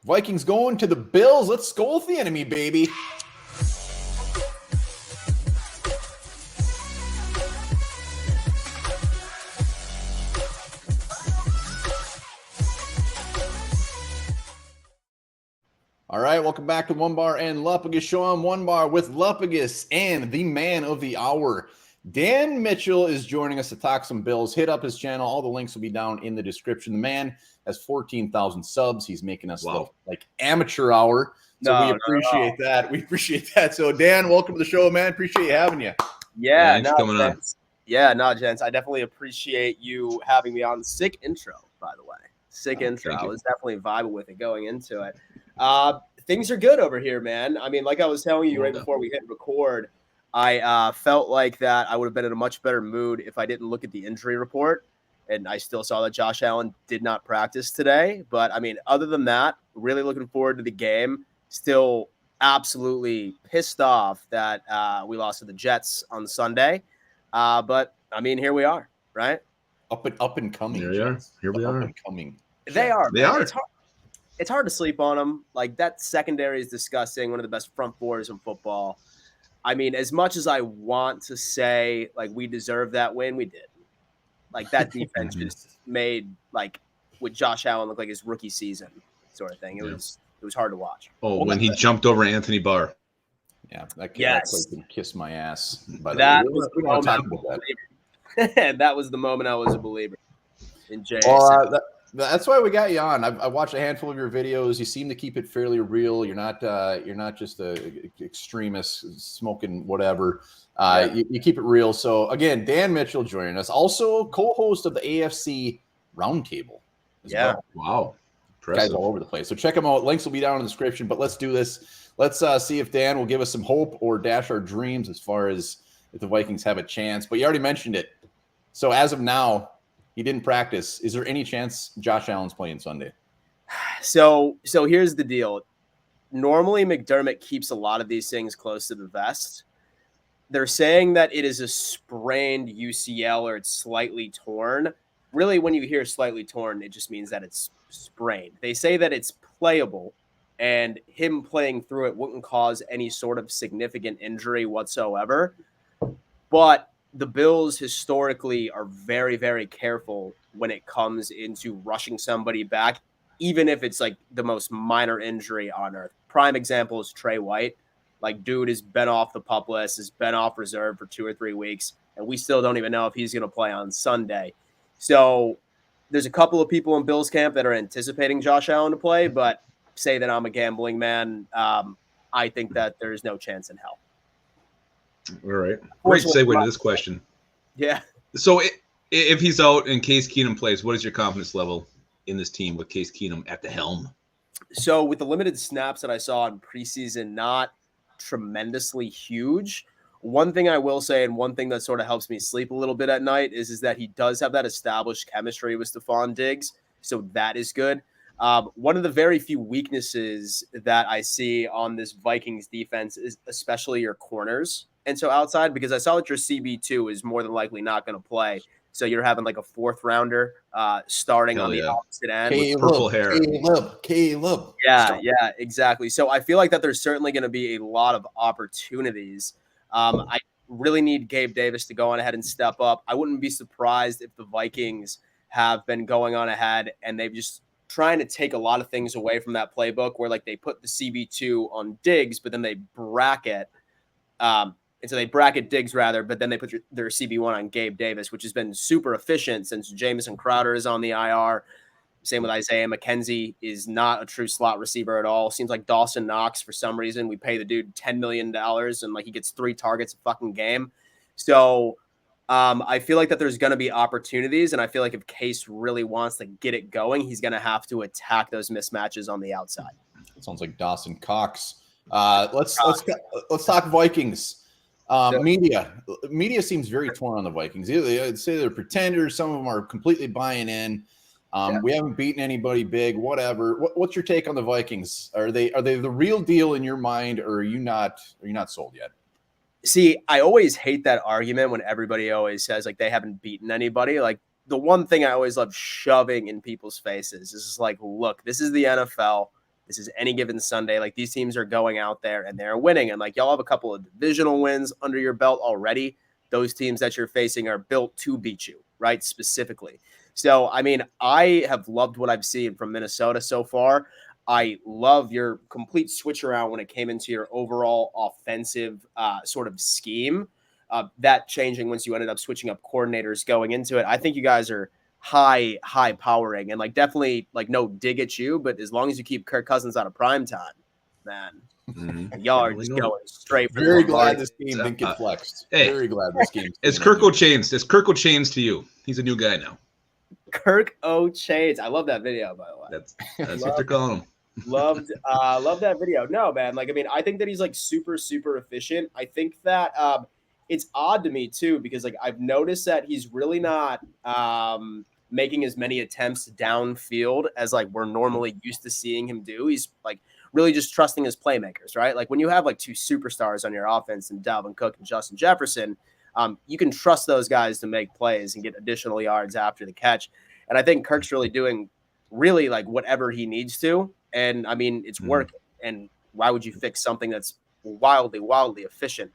Vikings going to the Bills. Let's skol the enemy, baby. All right, welcome back to Onebar and Lupagus Show. I'm Onebar with Lupagus and the man of the hour, Dan Mitchell, is joining us to talk some Bills. Hit up his channel. All the links will be down in the description. The man has 14,000 subs. He's making us look like amateur hour. So we appreciate that. We appreciate that. So, Dan, welcome to the show, man. Appreciate having you. Yeah, thanks for coming on. Yeah, gents. I definitely appreciate you having me on. Sick intro, by the way. Sick intro. I was definitely vibing with it going into it. Things are good over here, man. I mean, like I was telling you right before we hit record, I felt like that I would have been in a much better mood if I didn't look at the injury report. And I still saw that Josh Allen did not practice today. But, I mean, other than that, really looking forward to the game. Still absolutely pissed off that we lost to the Jets on Sunday. But, I mean, here we are, right? Up and coming. Here we are. Here we are. Up and coming. They are. They are. It's hard to sleep on them. Like, that secondary is disgusting. One of the best front fours in football. I mean, as much as I want to say, like, we deserve that win, we did. Like, that defense just made, like, with Josh Allen look like his rookie season sort of thing. It was hard to watch. Oh, when he jumped over Anthony Barr. Yeah, that can kiss my ass. By the that way, was we want to talk about that. That was the moment I was a believer in Jay. That's why we got you on. I watched a handful of your videos. You seem to keep it fairly real. You're not just a extremist smoking whatever. You keep it real. So again, Dan Mitchell joining us, also co-host of the AFC Roundtable. Well. Wow, guys all over the place. So check them out. Links will be down in the description. But let's do this. Let's see if Dan will give us some hope or dash our dreams as far as if the Vikings have a chance. But you already mentioned it. So as of now, he didn't practice. Is there any chance Josh Allen's playing Sunday? So here's the deal. Normally, McDermott keeps a lot of these things close to the vest. They're saying that it is a sprained UCL or it's slightly torn. Really, when you hear slightly torn, it just means that it's sprained. They say that it's playable, and him playing through it wouldn't cause any sort of significant injury whatsoever. But the Bills historically are very, very careful when it comes into rushing somebody back, even if it's like the most minor injury on earth. Prime example is Trey White. Like, dude has been off the PUP list, has been off reserve for 2 or 3 weeks, and we still don't even know if he's going to play on Sunday. So there's a couple of people in Bills camp that are anticipating Josh Allen to play, but say that I'm a gambling man. I think that there's no chance in hell. All right. Great segue to this question. Yeah. So if he's out and Case Keenum plays, what is your confidence level in this team with Case Keenum at the helm? So with the limited snaps that I saw in preseason, not tremendously huge. One thing I will say, and one thing that sort of helps me sleep a little bit at night is that he does have that established chemistry with Stephon Diggs. So that is good. One of the very few weaknesses that I see on this Vikings defense is especially your corners. And so outside, because I saw that your CB2 is more than likely not going to play. So you're having like a 4th rounder starting on the opposite end. With purple hair. Caleb. Yeah, exactly. So I feel like that there's certainly going to be a lot of opportunities. I really need Gabe Davis to go on ahead and step up. I wouldn't be surprised if the Vikings have been going on ahead and they've just trying to take a lot of things away from that playbook where like they put the CB2 on Diggs, but then they bracket and so they bracket Diggs rather, but then they put their CB1 on Gabe Davis, which has been super efficient since Jamison Crowder is on the IR. Same with Isaiah McKenzie is not a true slot receiver at all. Seems like Dawson Knox, for some reason, we pay the dude $10 million and like he gets 3 targets a fucking game. So I feel like that there's going to be opportunities. And I feel like if Case really wants to get it going, he's going to have to attack those mismatches on the outside. It sounds like Dawson Cox. Let's talk Vikings. Media seems very torn on the Vikings. They'd say they're pretenders. Some of them are completely buying in. We haven't beaten anybody big, whatever. What's your take on the Vikings? Are they the real deal in your mind, or are you not sold yet? See, I always hate that argument when everybody always says like they haven't beaten anybody. Like the one thing I always love shoving in people's faces is just like, look, this is the NFL. This is any given Sunday. Like, these teams are going out there and they're winning. And like, y'all have a couple of divisional wins under your belt already. Those teams that you're facing are built to beat you, right? Specifically. So, I mean, I have loved what I've seen from Minnesota so far. I love your complete switch around when it came into your overall offensive sort of scheme. That changing once you ended up switching up coordinators going into it. I think you guys are high powering and like definitely like no dig at you, but as long as you keep Kirk Cousins out of prime time, man, y'all are just going straight. Very glad this game didn't get flexed. Hey, very glad this game. It's Kirk O'Chains. It's Kirk O'Chains to you. He's a new guy now. Kirk O'Chains. I love that video, by the way. That's what they're calling him. Loved that video. No, man. Like, I mean, I think that he's like super efficient. I think that it's odd to me too, because like I've noticed that he's really not making as many attempts downfield as like we're normally used to seeing him do. He's like really just trusting his playmakers, right? Like when you have like two superstars on your offense and Dalvin Cook and Justin Jefferson, you can trust those guys to make plays and get additional yards after the catch. And I think Kirk's really doing really like whatever he needs to. And I mean, it's working. And why would you fix something that's wildly efficient?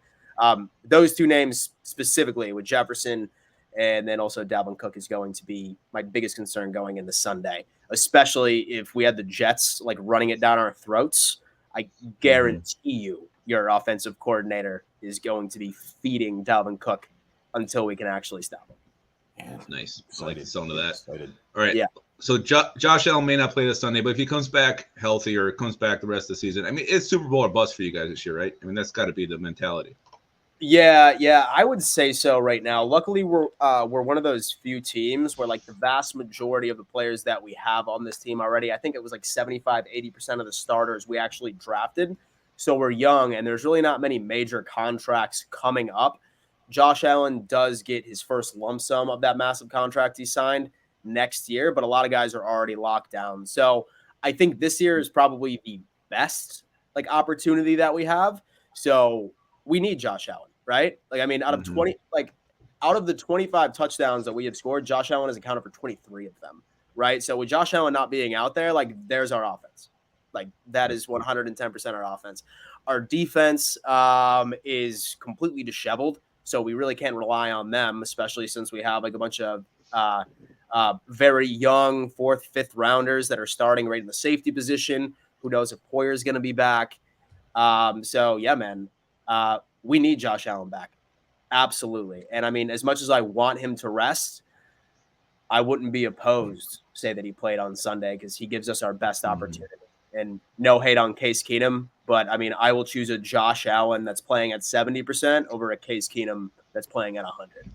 Those two names specifically with Jefferson and then also Dalvin Cook is going to be my biggest concern going into Sunday, especially if we had the Jets like running it down our throats. I guarantee you your offensive coordinator is going to be feeding Dalvin Cook until we can actually stop him. Yeah, nice. I like the sound of that. Excited. All right. Yeah. So Josh Allen may not play this Sunday, but if he comes back healthy or comes back the rest of the season, I mean, it's Super Bowl or bust for you guys this year, right? I mean, that's got to be the mentality. Yeah, I would say so right now. Luckily, we're one of those few teams where like the vast majority of the players that we have on this team already, I think it was like 75-80% of the starters we actually drafted. So we're young, and there's really not many major contracts coming up. Josh Allen does get his first lump sum of that massive contract he signed next year, but a lot of guys are already locked down. So I think this year is probably the best like opportunity that we have. So we need Josh Allen, right? Like, I mean, out of the 25 touchdowns that we have scored, Josh Allen has accounted for 23 of them, right? So with Josh Allen not being out there, like there's our offense. Like that is 110% our offense. Our defense is completely disheveled. So we really can't rely on them, especially since we have like a bunch of very young 4th, 5th rounders that are starting right in the safety position. Who knows if Poyer's going to be back? So yeah, man, we need Josh Allen back. Absolutely. And I mean, as much as I want him to rest, I wouldn't be opposed to say that he played on Sunday because he gives us our best opportunity. And no hate on Case Keenum, but I mean, I will choose a Josh Allen that's playing at 70% over a Case Keenum that's playing at 100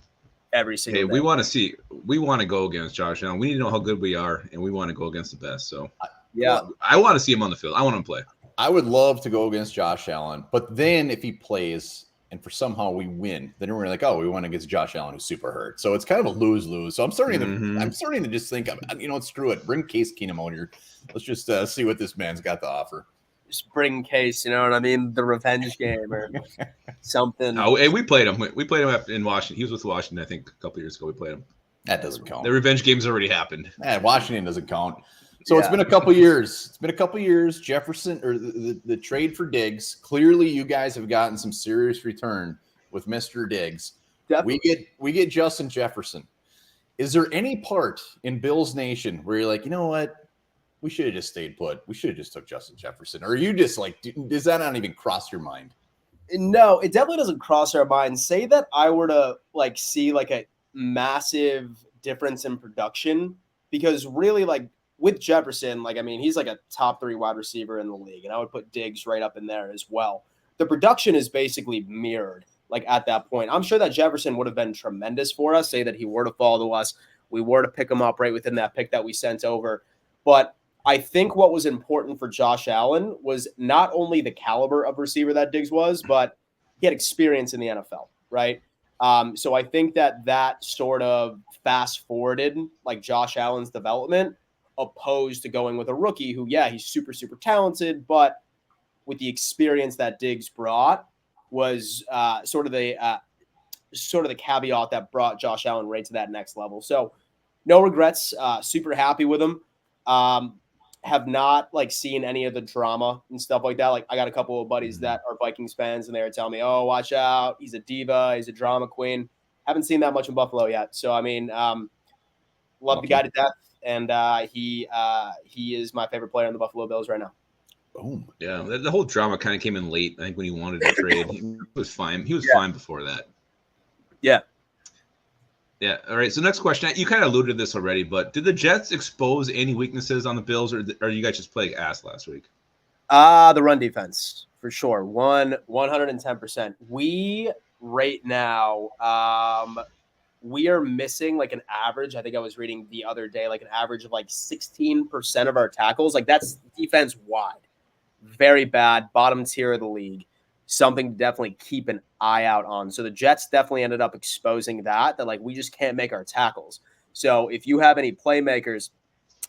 every single day. We want to go against Josh Allen. We need to know how good we are, and we want to go against the best. So yeah, I want to see him on the field. I want him to play. I would love to go against Josh Allen, but then if he plays and for somehow we win, then we're like, oh, we went against Josh Allen who's super hurt. So it's kind of a lose-lose. So I'm starting to just think, you know what, screw it. Bring Case Keenum out here. Let's just see what this man's got to offer. Just bring Case, you know what I mean? The revenge game or something. Oh, and we played him. We played him in Washington. He was with Washington, I think, a couple years ago. We played him. That doesn't count. The revenge game's already happened. Washington doesn't count. So It's been a couple years. It's been a couple years. Jefferson or the trade for Diggs. Clearly, you guys have gotten some serious return with Mr. Diggs. Definitely. We get Justin Jefferson. Is there any part in Biills Nation where you're like, you know what? We should have just stayed put. We should have just took Justin Jefferson. Or are you just like, does that not even cross your mind? No, it definitely doesn't cross our mind. Say that I were to like see like a massive difference in production, because really like with Jefferson, like, I mean, he's like a top 3 wide receiver in the league, and I would put Diggs right up in there as well. The production is basically mirrored like at that point. I'm sure that Jefferson would have been tremendous for us, say that he were to fall to us. We were to pick him up right within that pick that we sent over. But I think what was important for Josh Allen was not only the caliber of receiver that Diggs was, but he had experience in the NFL, right? So I think that sort of fast-forwarded like Josh Allen's development, opposed to going with a rookie who, yeah, he's super talented, but with the experience that Diggs brought was sort of the caveat that brought Josh Allen right to that next level. So no regrets, super happy with him. have not like seen any of the drama and stuff like that. Like I got a couple of buddies that are Vikings fans, and they were telling me, "Oh, watch out, he's a diva, he's a drama queen." Haven't seen that much in Buffalo yet. So I mean, love the guy to death, and he is my favorite player in the Buffalo Bills right now. Boom. Yeah, the whole drama kind of came in late. I think when he wanted to trade, he was fine. He was fine before that. Yeah. Yeah. All right. So next question. You kind of alluded to this already, but did the Jets expose any weaknesses on the Bills, or are you guys just playing ass last week? The run defense for sure. 110%. We right now, we are missing like an average. I think I was reading the other day, like an average of like 16% of our tackles. Like that's defense wide. Very bad, bottom tier of the league. Something to definitely keep an eye out on. So the Jets definitely ended up exposing that like we just can't make our tackles. So if you have any playmakers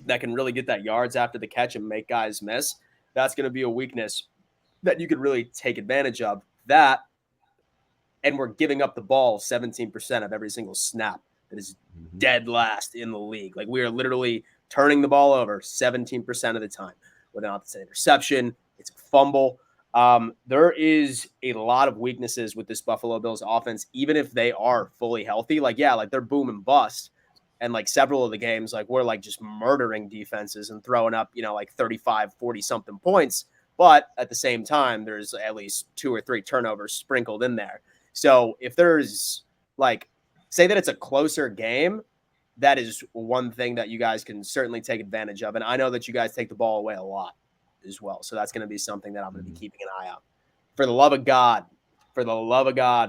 that can really get that yards after the catch and make guys miss, that's going to be a weakness that you could really take advantage of. That, and we're giving up the ball 17% of every single snap. That is dead last in the league. Like we are literally turning the ball over 17% of the time. Whether or not it's an interception, it's a fumble. There is a lot of weaknesses with this Buffalo Bills offense, even if they are fully healthy. Like, yeah, like they're boom and bust. And like several of the games, like we're like just murdering defenses and throwing up, like 35, 40 something points. But at the same time, there's at least 2 or 3 turnovers sprinkled in there. So if there's like, say that it's a closer game, that is one thing that you guys can certainly take advantage of. And I know that you guys take the ball away a lot as well. So that's going to be something that I'm going to be keeping an eye out. For the love of God,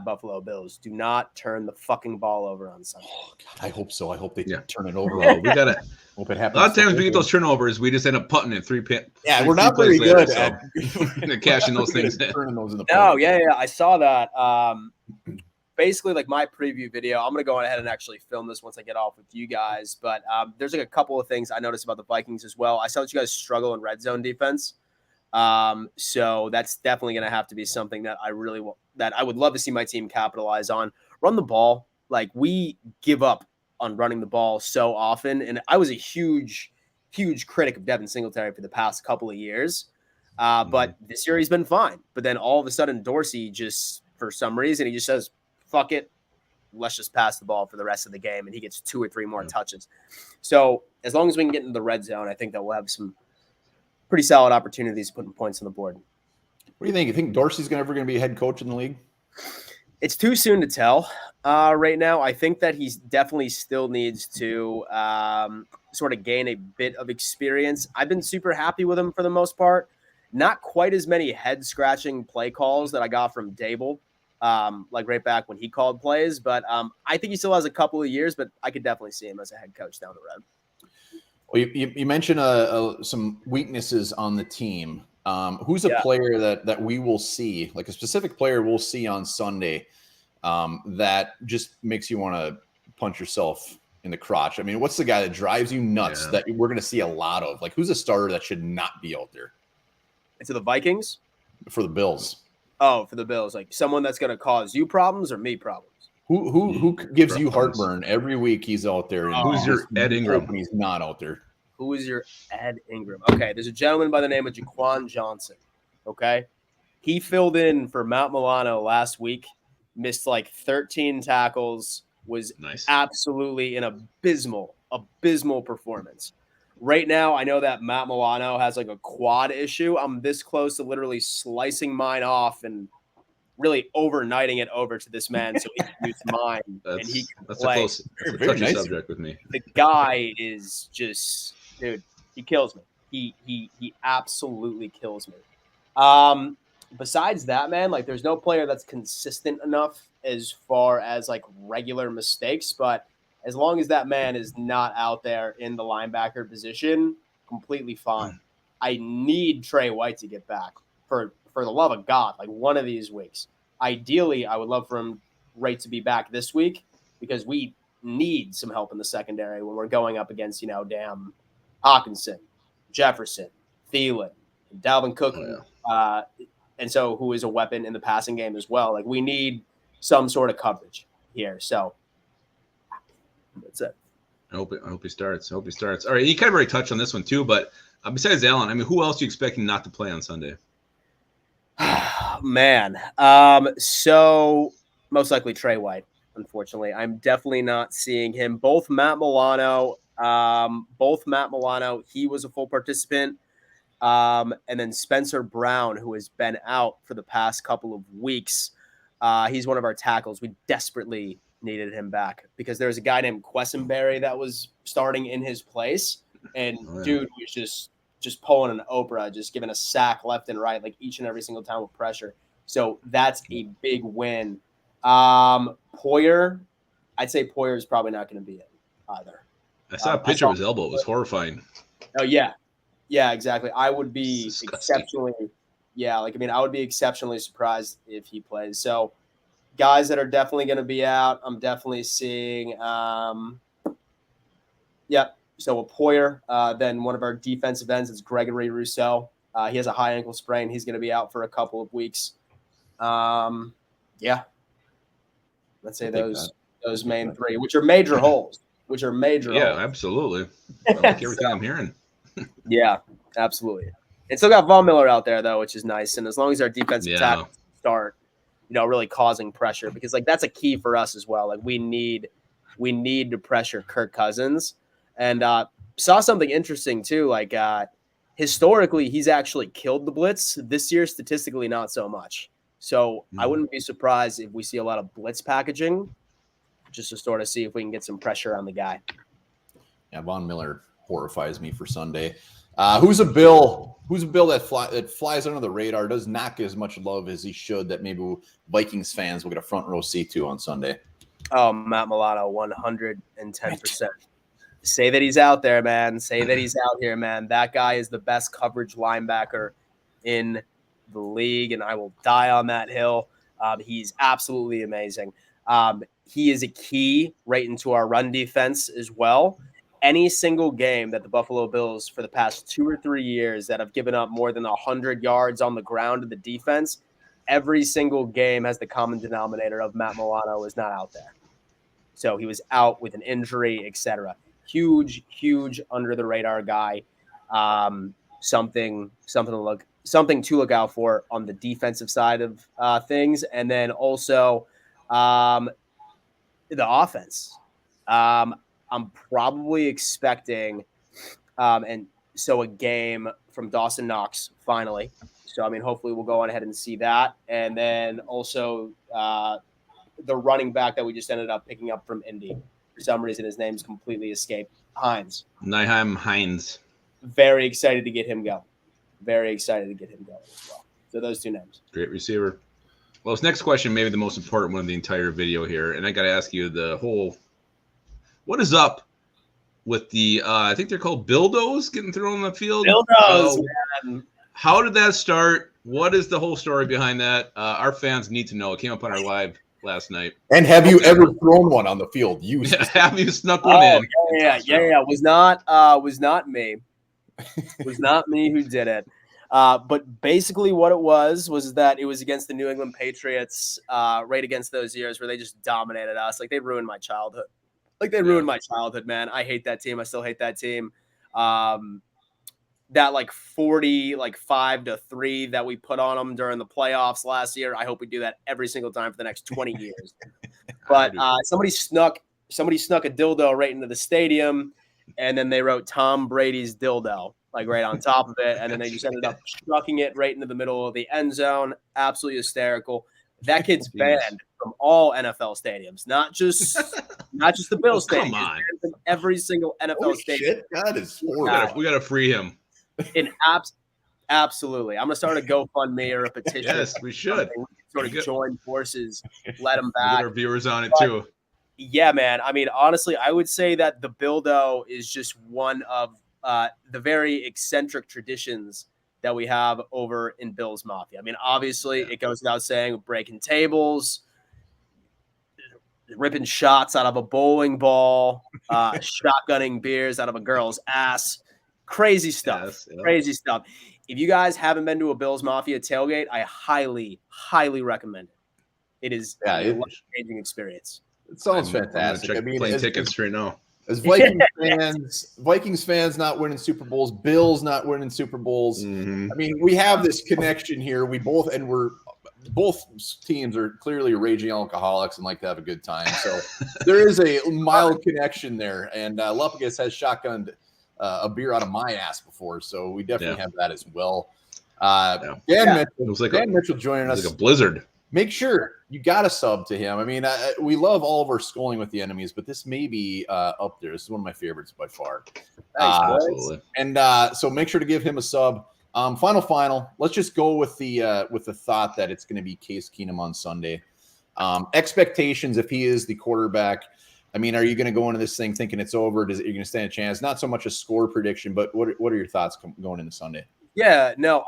Buffalo Bills, do not turn the fucking ball over on Sunday. Oh, God, I hope so. I hope they turn it over. Well, we got to hope it happens. A lot of times we get those turnovers, we just end up putting it 3 pin. Yeah, we're not very good at cashing those things in. Turning those in the no, yeah, I saw that. Basically, like my preview video, I'm going to go ahead and actually film this once I get off with you guys. But there's like a couple of things I noticed about the Vikings as well. I saw that you guys struggle in red zone defense. So that's definitely going to have to be something that I would love to see my team capitalize on. Run the ball. Like we give up on running the ball so often. And I was a huge critic of Devin Singletary for the past couple of years. But this year he's been fine. But then all of a sudden Dorsey just, for some reason, he just says, fuck it, let's just pass the ball for the rest of the game, and he gets 2 or 3 more touches. So as long as we can get into the red zone, I think that we'll have some pretty solid opportunities putting points on the board. What do you think? You think Dorsey's ever going to be a head coach in the league? It's too soon to tell right now. I think that he definitely still needs to sort of gain a bit of experience. I've been super happy with him for the most part. Not quite as many head-scratching play calls that I got from Dable. Like right back when he called plays, but I think he still has a couple of years, but I could definitely see him as a head coach down the road. Well, you mentioned some weaknesses on the team. Who's a player that we will see, like a specific player we'll see on Sunday that just makes you want to punch yourself in the crotch? I mean, what's the guy that drives you nuts that we're going to see a lot of? Like, who's a starter that should not be out there? To the Vikings? For the Bills. Oh, for the Bills, like someone that's going to cause you problems or me problems? Who gives you heartburn every week? He's out there. And who's your Ed Ingram? He's not out there. Who is your Ed Ingram? Okay, there's a gentleman by the name of Jaquan Johnson. Okay, he filled in for Matt Milano last week. Missed like 13 tackles. Was absolutely an abysmal performance. Right now, I know that Matt Milano has like a quad issue. I'm this close to literally slicing mine off and really overnighting it over to this man so he can use mine and he can play. That's a touchy subject with me. The guy is just, dude, he kills me. He absolutely kills me. Besides that, man, like there's no player that's consistent enough as far as like regular mistakes, but as long as that man is not out there in the linebacker position, completely fine. I need Trey White to get back for the love of God, like one of these weeks. Ideally, I would love for him to be back this week because we need some help in the secondary when we're going up against, damn Hawkinson, Jefferson, Thielen, Dalvin Cook, and so who is a weapon in the passing game as well. Like we need some sort of coverage here. So that's it. I hope he starts. All right, you kind of already touched on this one too, but Besides Allen, I mean, who else are you expecting not to play on Sunday? Man. So most likely Trey White, unfortunately. I'm definitely not seeing him. Both Matt Milano, he was a full participant. And then Spencer Brown, who has been out for the past couple of weeks. He's one of our tackles. We desperately needed him back because there was a guy named Quessenberry that was starting in his place. And dude was just pulling an Oprah, just giving a sack left and right, like each and every single time with pressure. So that's a big win. Poyer, I'd say Poyer is probably not going to be it either. I saw a picture of his elbow. It was horrifying. Oh, yeah. Yeah, exactly. I would be exceptionally surprised if he plays. So guys that are definitely going to be out, I'm definitely seeing So a Poyer, then one of our defensive ends is Gregory Rousseau. He has a high ankle sprain. He's going to be out for a couple of weeks. Let's say those main three, which are major holes. Yeah, absolutely. I like everything I'm hearing. Yeah, absolutely. And still got Von Miller out there though, which is nice. And as long as our defensive tackles start, really causing pressure, because like that's a key for us as well. Like we need to pressure Kirk Cousins. And saw something interesting too. Like historically, he's actually killed the blitz. This year, statistically, not so much. So I wouldn't be surprised if we see a lot of blitz packaging, just to sort of see if we can get some pressure on the guy. Yeah, Von Miller horrifies me for Sunday. Who's a Bill that flies under the radar, does not get as much love as he should, that maybe Vikings fans will get a front row seat to on Sunday? Oh, Matt Milano, 110%. Say that he's out there, man. Say that he's out here, man. That guy is the best coverage linebacker in the league, and I will die on that hill. He's absolutely amazing. He is a key right into our run defense as well. Any single game that the Buffalo Bills for the past 2 or 3 years that have given up more than 100 yards on the ground to the defense, every single game has the common denominator of Matt Milano is not out there. So he was out with an injury, etc. Huge under the radar guy. Something to look out for on the defensive side of things, and then also the offense. I'm probably expecting, a game from Dawson Knox finally. So I mean, hopefully we'll go on ahead and see that, and then also the running back that we just ended up picking up from Indy. For some reason, his name's completely escaped. Nyheim Hines. Very excited to get him going. As well. So those two names. Great receiver. Well, this next question may be the most important one of the entire video here, and I got to ask you what is up with the I think they're called Biills getting thrown on the field? Biills, man. How did that start? What is the whole story behind that? Our fans need to know. It came up on our live last night. And have you ever thrown one on the field? Have you snuck one in? Yeah. Was not me. Was not me who did it. But basically what it was that it was against the New England Patriots, right against those years where they just dominated us. Like they ruined my childhood. Man. I hate that team. I still hate that team. That 5-3 that we put on them during the playoffs last year. I hope we do that every single time for the next 20 years. But somebody snuck a dildo right into the stadium, and then they wrote Tom Brady's dildo right on top of it, and then they just ended up strucking it right into the middle of the end zone. Absolutely hysterical. That kid's banned from all NFL stadiums, not just the Bills stadium. Come on, from every single NFL stadium. Shit, God is we got to free him. Absolutely. I'm gonna start a GoFundMe or a petition. Yes, we should sort of join forces, let them back. Get our viewers on it too. Yeah, man. I mean, honestly, I would say that the Bildo is just one of the very eccentric traditions that we have over in Biills Mafia. I mean, obviously, it goes without saying, breaking tables, ripping shots out of a bowling ball, shotgunning beers out of a girl's ass. Crazy stuff. Crazy stuff. If you guys haven't been to a Biills Mafia tailgate, I highly, highly recommend it. It is a life-changing experience. It sounds fantastic. I mean, playing tickets right now. As Vikings fans not winning Super Bowls, Bills not winning Super Bowls. Mhm. I mean, we have this connection here. Both teams are clearly raging alcoholics and like to have a good time. So there is a mild connection there. And Lupagus has shotgunned a beer out of my ass before, so we definitely have that as well. Dan Mitchell joining us. Like a blizzard. Make sure you got a sub to him. I mean, we love all of our SKOL'ing with the enemies, but this may be up there. This is one of my favorites by far. Absolutely. And so make sure to give him a sub. Final. Let's just go with the thought that it's going to be Case Keenum on Sunday. Expectations if he is the quarterback. I mean, are you going to go into this thing thinking it's over? Are you going to stand a chance? Not so much a score prediction, but what are your thoughts going into Sunday? Yeah, no,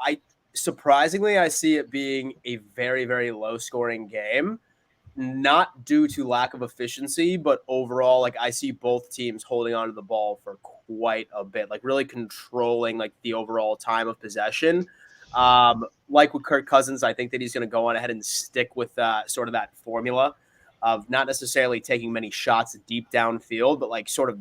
surprisingly, I see it being a very, very low scoring game, not due to lack of efficiency, but overall, like I see both teams holding onto the ball for quite a bit, like really controlling like the overall time of possession. Like with Kirk Cousins, I think that he's going to go on ahead and stick with sort of that formula of not necessarily taking many shots deep downfield, but like sort of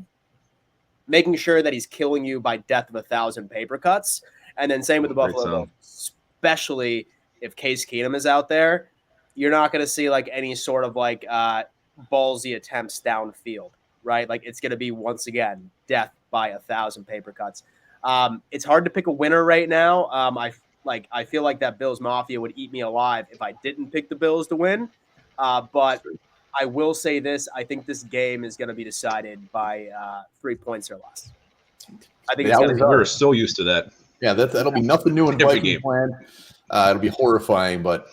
making sure that he's killing you by death of 1,000 paper cuts. And then same with the Buffalo Bills, especially if Case Keenum is out there, you're not going to see like any sort of like ballsy attempts downfield, right? Like it's going to be once again death by 1,000 paper cuts. It's hard to pick a winner right now. I feel like that Bills Mafia would eat me alive if I didn't pick the Bills to win. But I will say this: I think this game is going to be decided by 3 points or less. I think we're so used to that. Yeah, that'll be nothing new in Vikings land. It'll be horrifying, but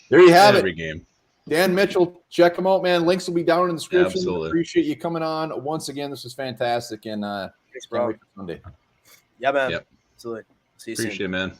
there you have Every game. Dan Mitchell, check him out, man. Links will be down in the description. Absolutely. Appreciate you coming on once again. This was fantastic, and thanks, bro. Sunday. Yeah, man. Yep. Absolutely. See you soon. Appreciate it, man.